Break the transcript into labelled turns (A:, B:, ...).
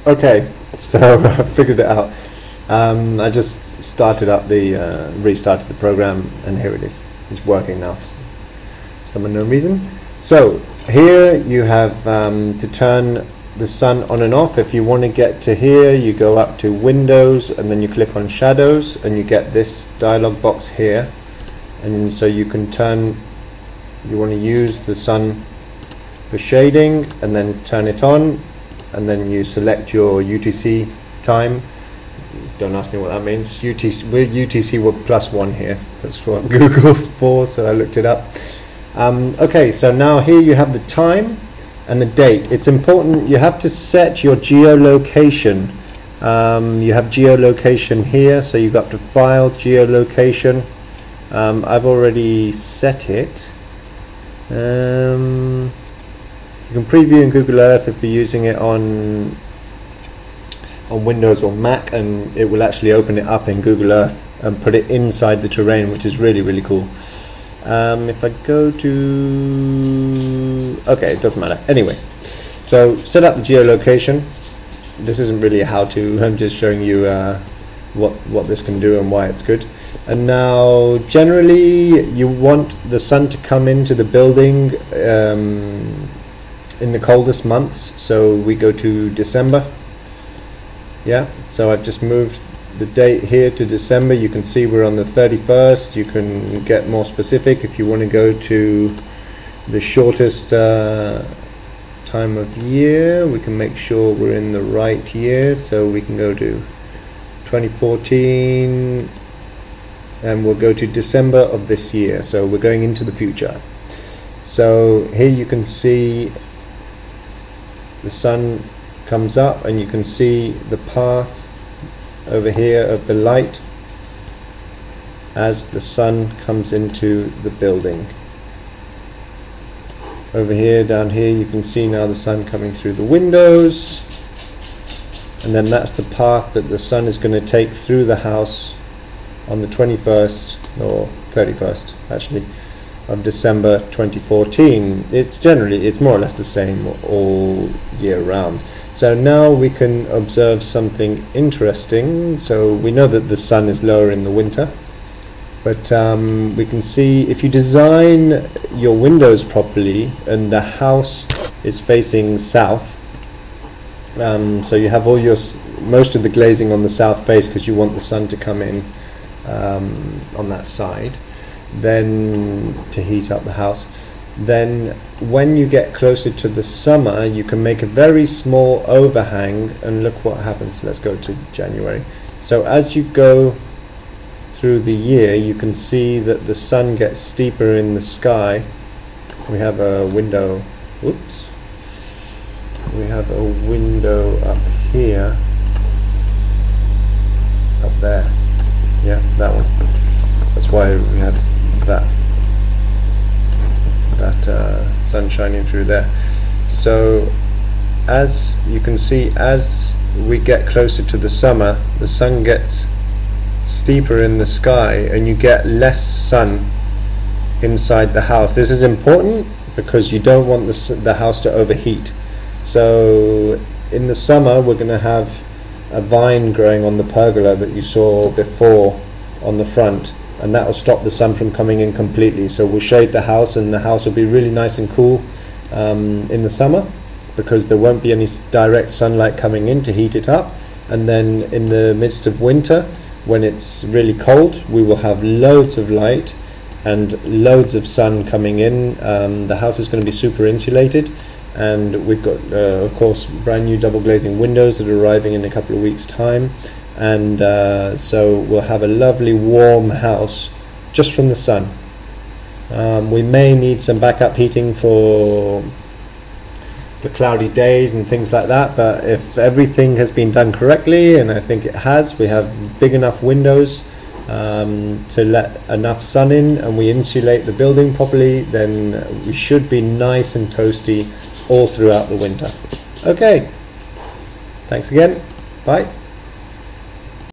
A: Okay, so I figured it out. I just started up restarted the program, and here it is. It's working now for some unknown reason. So here you have to turn the sun on and off. If you want to get to here, you go up to Windows and then you click on Shadows, and you get this dialog box here. And so you can turn, you want to use the sun for shading, and then turn it on, and then you select your UTC time. Don't ask me what that means. UTC, we're UTC, we're +1 here. That's what Google's for, so I looked it up. Okay, so now here you have the time and the date. It's important, you have to set your geolocation. You have geolocation here, so you got to File, Geolocation. I've already set it. You can preview in Google Earth if you're using it on Windows or Mac, and it will actually open it up in Google Earth and put it inside the terrain, which is really, really cool. If I go to, okay, it doesn't matter. Anyway, so set up the geolocation. This isn't really a how-to. I'm just showing you what this can do and why it's good. And now, generally, you want the sun to come into the building in the coldest months. So we go to December. Yeah, so I've just moved the date here to December. You can see we're on the 31st. You can get more specific if you want to go to the shortest time of year. We can make sure we're in the right year, so we can go to 2014, and we'll go to December of this year. So we're going into the future. So here you can see the sun comes up, and you can see the path over here of the light as the sun comes into the building. Over here, down here, you can see now the sun coming through the windows, and then that's the path that the sun is going to take through the house on the 21st or 31st actually of December 2014. It's more or less the same all year round. So now we can observe something interesting. So we know that the sun is lower in the winter, but we can see if you design your windows properly and the house is facing south, so you have all most of the glazing on the south face because you want the sun to come in on that side, then to heat up the house. Then when you get closer to the summer, you can make a very small overhang, and look what happens. Let's go to January. So as you go through the year, you can see that the sun gets steeper in the sky. We have a window, whoops, we have a window up here, up there, yeah, that one. That's why we had that sun shining through there. So as you can see, as we get closer to the summer, the sun gets steeper in the sky and you get less sun inside the house. This is important because you don't want the house to overheat. So in the summer we're going to have a vine growing on the pergola that you saw before on the front, and that will stop the sun from coming in completely. So we'll shade the house, and the house will be really nice and cool in the summer because there won't be any direct sunlight coming in to heat it up. And then in the midst of winter, when it's really cold, we will have loads of light and loads of sun coming in. The house is going to be super insulated, and we've got of course brand new double glazing windows that are arriving in a couple of weeks time. And so we'll have a lovely warm house just from the sun. We may need some backup heating for cloudy days and things like that, but if everything has been done correctly, and I think it has, we have big enough windows to let enough sun in, and we insulate the building properly, then we should be nice and toasty all throughout the winter. Okay, thanks again, bye.